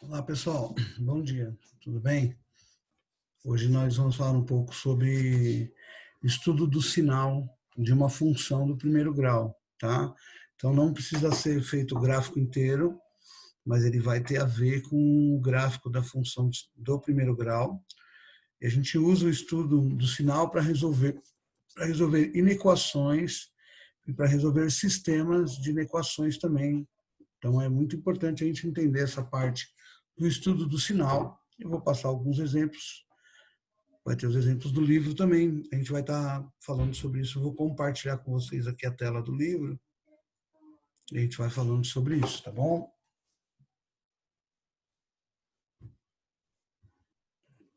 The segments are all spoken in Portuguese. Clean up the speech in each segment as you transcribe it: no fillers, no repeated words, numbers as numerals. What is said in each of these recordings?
Olá, pessoal. Bom dia. Tudo bem? Hoje nós vamos falar um pouco sobre estudo do sinal de uma função do primeiro grau, tá? Então não precisa ser feito o gráfico inteiro, mas ele vai ter a ver com o gráfico da função do primeiro grau. E a gente usa o estudo do sinal para resolver inequações e para resolver sistemas de inequações também. Então, é muito importante a gente entender essa parte do estudo do sinal. Eu vou passar alguns exemplos, vai ter os exemplos do livro também. A gente vai estar falando sobre isso. Eu vou compartilhar com vocês aqui a tela do livro e a gente vai falando sobre isso, tá bom?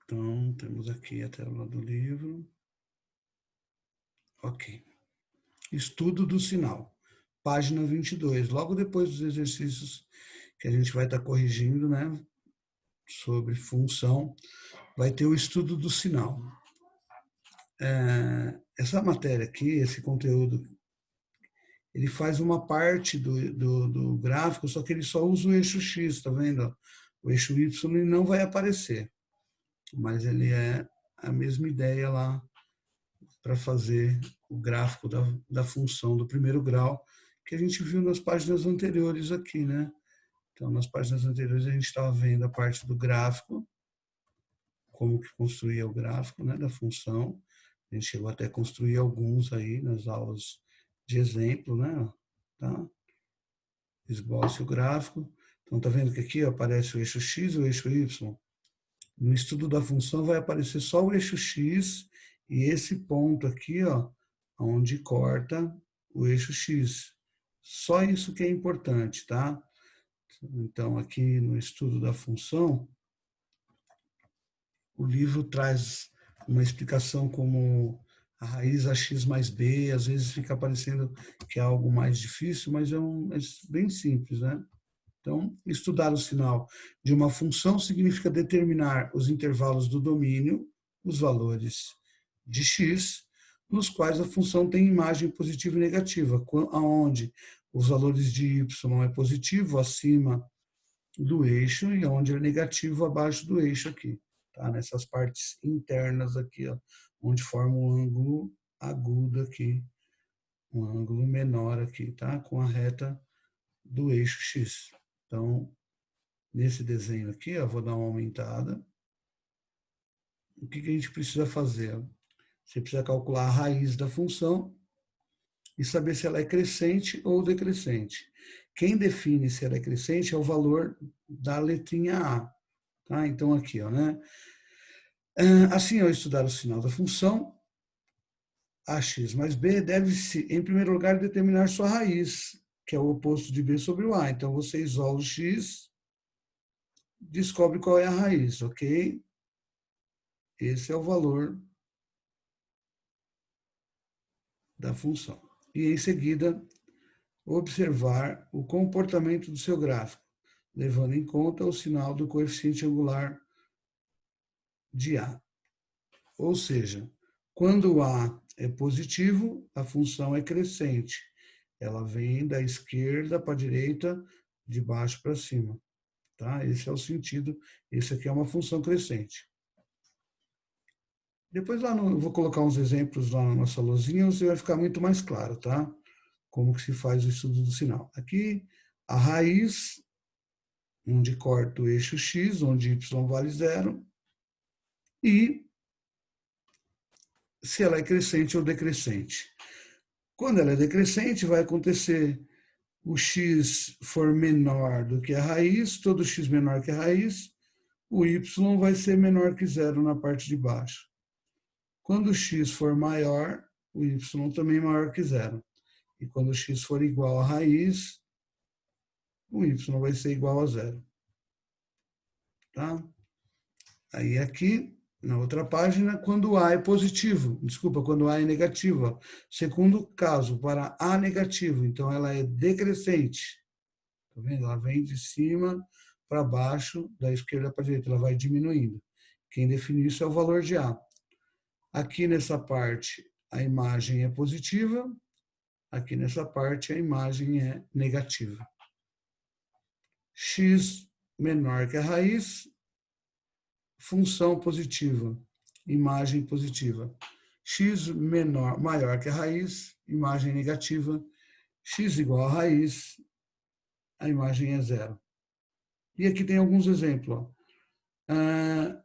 Então, temos aqui a tela do livro. Ok. Estudo do sinal, página 22. Logo depois dos exercícios que a gente vai estar corrigindo, né, sobre função, vai ter o estudo do sinal. Essa matéria aqui, esse conteúdo, ele faz uma parte do gráfico, só que ele só usa o eixo X, tá vendo? O eixo Y ele não vai aparecer, mas ele é a mesma ideia lá para fazer o gráfico da função do primeiro grau, que a gente viu nas páginas anteriores aqui, né? Então, nas páginas anteriores a gente estava vendo a parte do gráfico, como que construía o gráfico, né, da função. A gente chegou até a construir alguns aí nas aulas de exemplo, né? Tá? Esboce o gráfico. Então, tá vendo que aqui aparece o eixo X e o eixo Y? No estudo da função vai aparecer só o eixo X e esse ponto aqui, ó, onde corta o eixo X. Só isso que é importante, tá? Então, aqui no estudo da função, o livro traz uma explicação como a raiz ax mais b, às vezes fica parecendo que é algo mais difícil, mas é bem simples, né? Então, estudar o sinal de uma função significa determinar os intervalos do domínio, os valores de x, nos quais a função tem imagem positiva e negativa, aonde os valores de y é positivo acima do eixo e onde é negativo abaixo do eixo aqui, tá? Nessas partes internas aqui, ó, onde forma um ângulo agudo aqui, um ângulo menor aqui, tá? Com a reta do eixo X. Então, nesse desenho aqui, ó, vou dar uma aumentada. O que a gente precisa fazer? Você precisa calcular a raiz da função e saber se ela é crescente ou decrescente. Quem define se ela é crescente é o valor da letrinha A. Tá? Então, aqui, ó, né? Assim, ao estudar o sinal da função, ax mais b, deve-se, em primeiro lugar, determinar sua raiz, que é o oposto de b sobre o a. Então, você isola o x, descobre qual é a raiz, ok? Esse é o valor da função. E, em seguida, observar o comportamento do seu gráfico, levando em conta o sinal do coeficiente angular de A. Ou seja, quando o A é positivo, a função é crescente. Ela vem da esquerda para a direita, de baixo para cima. Tá? Esse é o sentido. Esse aqui é uma função crescente. Depois eu vou colocar uns exemplos lá na nossa lousinha, você vai ficar muito mais claro, tá? Como que se faz o estudo do sinal. Aqui, a raiz, onde corta o eixo X, onde Y vale zero, e se ela é crescente ou decrescente. Quando ela é decrescente, vai acontecer o x for menor do que a raiz, todo x menor que a raiz, o y vai ser menor que zero na parte de baixo. Quando o x for maior, o y também é maior que zero. E quando o x for igual à raiz, o y vai ser igual a zero. Tá? Aí aqui, na outra página, quando A é positivo, desculpa, quando A é negativo. Ó. Segundo caso, para A negativo, então ela é decrescente. Tá vendo? Ela vem de cima para baixo, da esquerda para a direita, ela vai diminuindo. Quem define isso é o valor de A. Aqui nessa parte, a imagem é positiva, aqui nessa parte, a imagem é negativa. X menor que a raiz, função positiva, imagem positiva. X maior que a raiz, imagem negativa. X igual a raiz, a imagem é zero. E aqui tem alguns exemplos.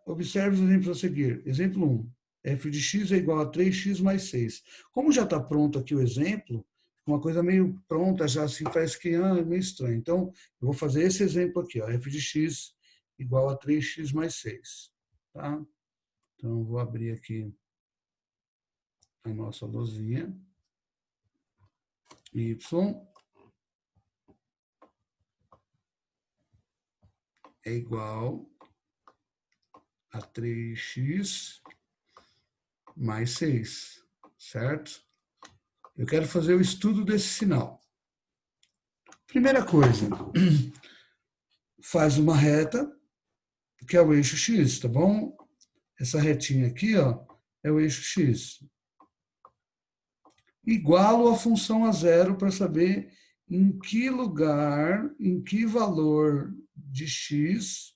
Observe os exemplos a seguir. Exemplo 1. F de x é igual a 3x mais 6. Como já está pronto aqui o exemplo, uma coisa meio pronta já, assim, parece que é meio estranho. Então, eu vou fazer esse exemplo aqui, ó, f de x igual a 3x mais 6. Tá? Então, eu vou abrir aqui a nossa lousinha. Y é igual a 3x mais 6, certo? Eu quero fazer o estudo desse sinal. Primeira coisa, faz uma reta, que é o eixo x, tá bom? Essa retinha aqui, ó, é o eixo x. Igualo a função a zero para saber em que lugar, em que valor de x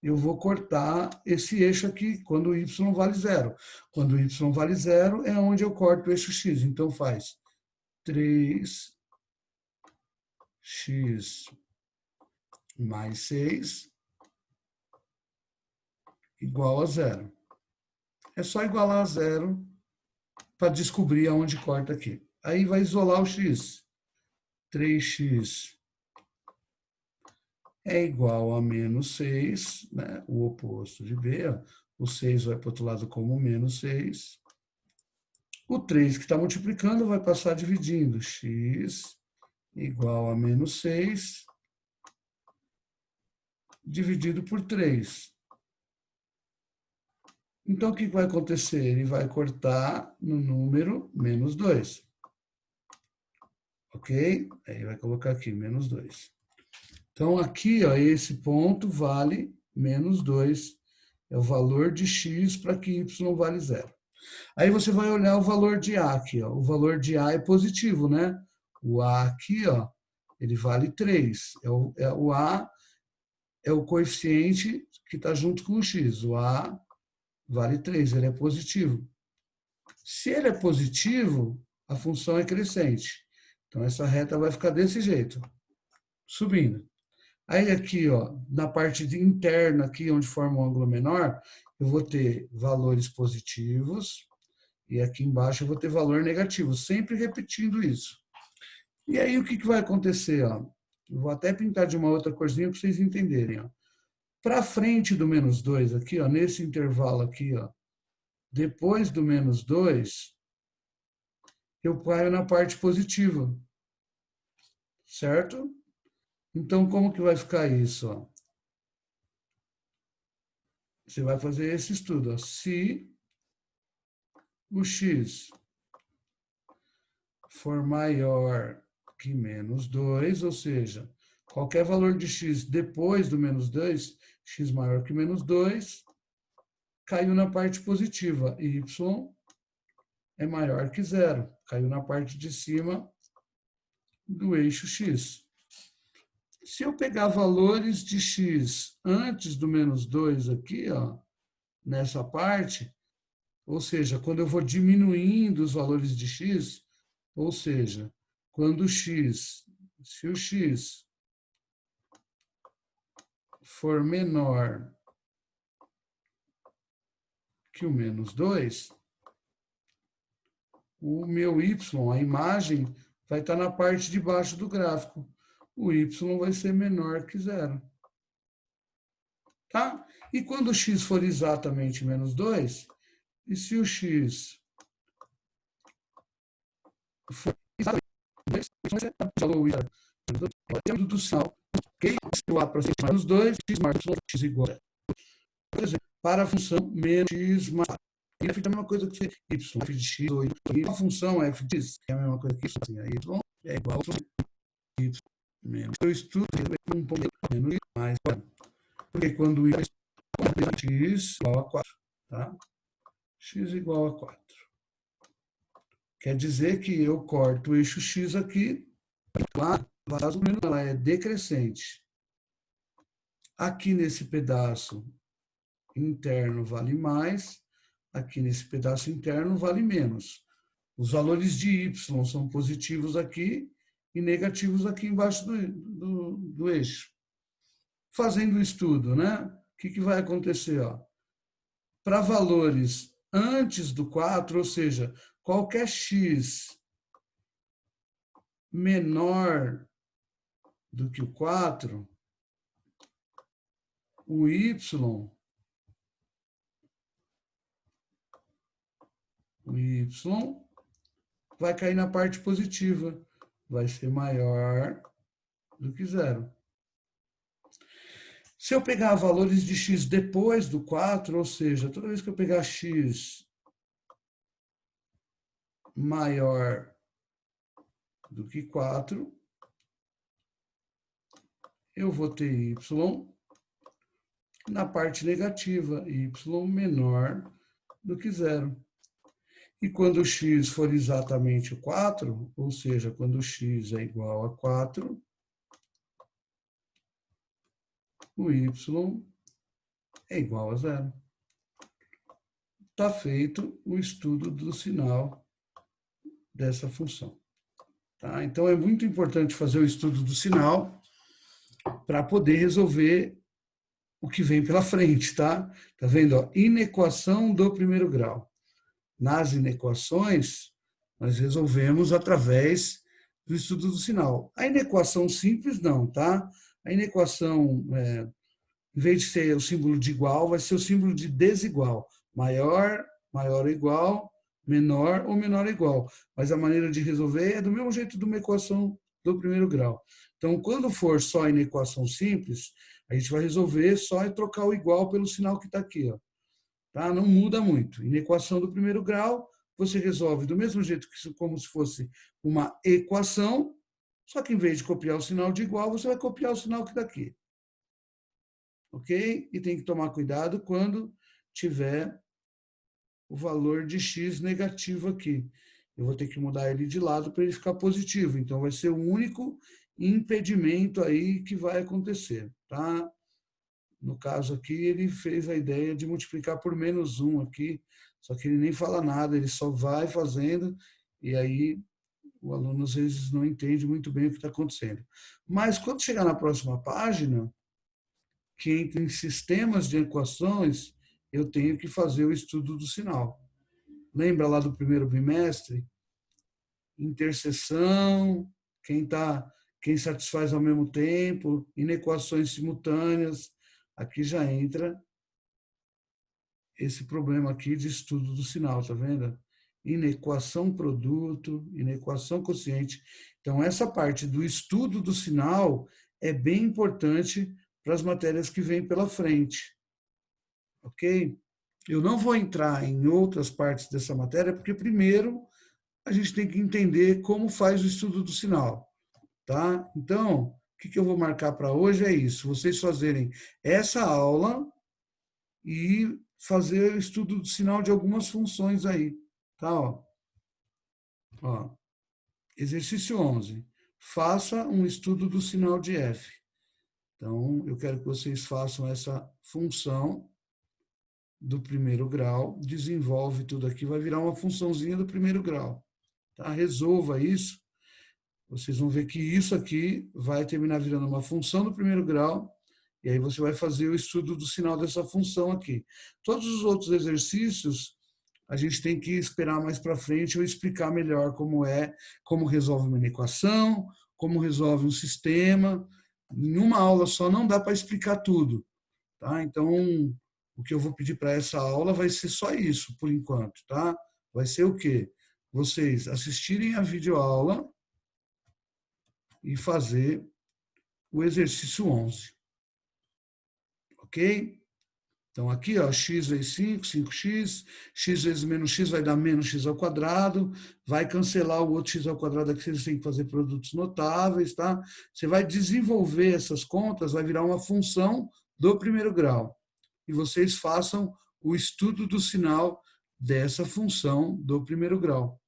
eu vou cortar esse eixo aqui, quando y vale zero. Quando y vale zero é onde eu corto o eixo x. Então faz 3x mais 6 igual a zero. É só igualar a zero para descobrir aonde corta aqui. Aí vai isolar o x. 3x é igual a menos 6, né? O oposto de b. Ó. O 6 vai para o outro lado como menos 6. O 3 que está multiplicando vai passar dividindo. X igual a menos 6 dividido por 3. Então, o que vai acontecer? Ele vai cortar no número menos 2. Ok? Aí vai colocar aqui, menos 2. Então, aqui, ó, esse ponto vale menos 2. É o valor de x para que y vale zero. Aí você vai olhar o valor de A aqui, ó. O valor de A é positivo, né? O A aqui, ó, ele vale 3. O A é o coeficiente que está junto com o x. O A vale 3, ele é positivo. Se ele é positivo, a função é crescente. Então, essa reta vai ficar desse jeito, subindo. Aí aqui, ó, na parte interna, aqui onde forma um ângulo menor, eu vou ter valores positivos e aqui embaixo eu vou ter valor negativo, sempre repetindo isso. E aí o que vai acontecer? Ó? Eu vou até pintar de uma outra corzinha para vocês entenderem. Para frente do menos 2 aqui, ó, nesse intervalo aqui, ó, depois do menos 2, eu caio na parte positiva, certo? Então, como que vai ficar isso? Ó? Você vai fazer esse estudo. Ó. Se o x for maior que menos 2, ou seja, qualquer valor de x depois do menos 2, x maior que menos 2, caiu na parte positiva. Y é maior que zero, caiu na parte de cima do eixo x. Se eu pegar valores de x antes do menos 2 aqui, ó, nessa parte, ou seja, quando eu vou diminuindo os valores de x, ou seja, quando se o x for menor que o menos 2, o meu y, a imagem, vai estar na parte de baixo do gráfico. O y vai ser menor que zero. Tá? E quando o x for exatamente menos 2, e se o x for exatamente do sinal, ok? Se o a para ser menos 2, x maior que x igual a zero. Por exemplo, para a função menos x mais e f é a mesma coisa que y, f de x ou y. A função f de x é a mesma coisa que y, assim, a y é igual a y menos. Eu estudo um ponto menos mais, porque quando y é x igual a 4, tá? X igual a 4. Quer dizer que eu corto o eixo x aqui, a vaso ela é decrescente. Aqui nesse pedaço interno vale mais, aqui nesse pedaço interno vale menos. Os valores de y são positivos aqui e negativos aqui embaixo do eixo. Fazendo o estudo, né? O que vai acontecer? Para valores antes do 4, ou seja, qualquer x menor do que o 4, o y vai cair na parte positiva, vai ser maior do que zero. Se eu pegar valores de x depois do 4, ou seja, toda vez que eu pegar x maior do que 4, eu vou ter y na parte negativa, y menor do que zero. E quando x for exatamente o 4, ou seja, quando x é igual a 4, o y é igual a zero. Está feito o estudo do sinal dessa função. Tá? Então, é muito importante fazer o estudo do sinal para poder resolver o que vem pela frente, tá? Tá vendo? Inequação do primeiro grau. Nas inequações, nós resolvemos através do estudo do sinal. A inequação simples, não, tá? A inequação, em vez de ser o símbolo de igual, vai ser o símbolo de desigual. Maior, maior ou igual, menor ou menor ou igual. Mas a maneira de resolver é do mesmo jeito de uma equação do primeiro grau. Então, quando for só inequação simples, a gente vai resolver só e trocar o igual pelo sinal que está aqui, ó. Tá? Não muda muito. Inequação do primeiro grau, você resolve do mesmo jeito que como se fosse uma equação, só que em vez de copiar o sinal de igual, você vai copiar o sinal que está aqui. Ok? E tem que tomar cuidado quando tiver o valor de x negativo aqui. Eu vou ter que mudar ele de lado para ele ficar positivo. Então, vai ser o único impedimento aí que vai acontecer, tá? No caso aqui, ele fez a ideia de multiplicar por menos 1 aqui, só que ele nem fala nada, ele só vai fazendo, e aí o aluno às vezes não entende muito bem o que está acontecendo. Mas quando chegar na próxima página, que entra em sistemas de equações, eu tenho que fazer o estudo do sinal. Lembra lá do primeiro bimestre? Interseção, quem satisfaz ao mesmo tempo, inequações simultâneas. Aqui já entra esse problema aqui de estudo do sinal, tá vendo? Inequação produto, inequação quociente. Então, essa parte do estudo do sinal é bem importante para as matérias que vêm pela frente. Ok? Eu não vou entrar em outras partes dessa matéria, porque primeiro a gente tem que entender como faz o estudo do sinal. Tá? Então, o que eu vou marcar para hoje é isso, vocês fazerem essa aula e fazer o estudo do sinal de algumas funções aí. Tá? Ó, exercício 11. Faça um estudo do sinal de f. Então, eu quero que vocês façam essa função do primeiro grau, desenvolve tudo aqui, vai virar uma funçãozinha do primeiro grau. Tá? Resolva isso. Vocês vão ver que isso aqui vai terminar virando uma função do primeiro grau, e aí você vai fazer o estudo do sinal dessa função aqui. Todos os outros exercícios, a gente tem que esperar mais para frente eu explicar melhor como resolve uma equação, como resolve um sistema. Em uma aula só não dá para explicar tudo. Tá? Então, o que eu vou pedir para essa aula vai ser só isso, por enquanto. Tá? Vai ser o quê? Vocês assistirem a videoaula e fazer o exercício 11. Ok? Então, aqui, ó, x vezes 5, 5x, x vezes menos x vai dar menos x ao quadrado, vai cancelar o outro x ao quadrado aqui, vocês têm que fazer produtos notáveis, tá? Você vai desenvolver essas contas, vai virar uma função do primeiro grau. E vocês façam o estudo do sinal dessa função do primeiro grau.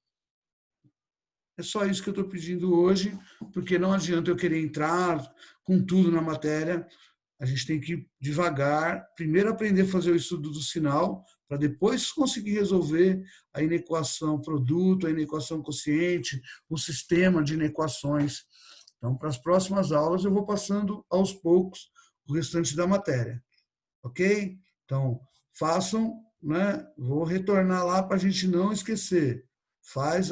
É só isso que eu estou pedindo hoje, porque não adianta eu querer entrar com tudo na matéria. A gente tem que ir devagar, primeiro aprender a fazer o estudo do sinal, para depois conseguir resolver a inequação produto, a inequação quociente, o sistema de inequações. Então, para as próximas aulas, eu vou passando aos poucos o restante da matéria, ok? Então, façam, né? Vou retornar lá para a gente não esquecer.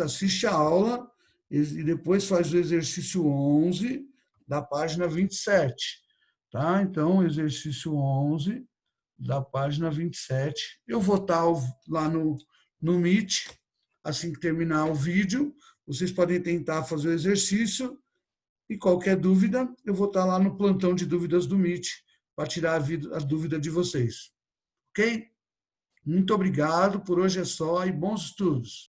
Assiste a aula e depois faz o exercício 11 da página 27, tá? Então, exercício 11 da página 27. Eu vou estar lá no Meet, assim que terminar o vídeo. Vocês podem tentar fazer o exercício e qualquer dúvida, eu vou estar lá no plantão de dúvidas do Meet para tirar a dúvida de vocês. Ok? Muito obrigado, por hoje é só e bons estudos.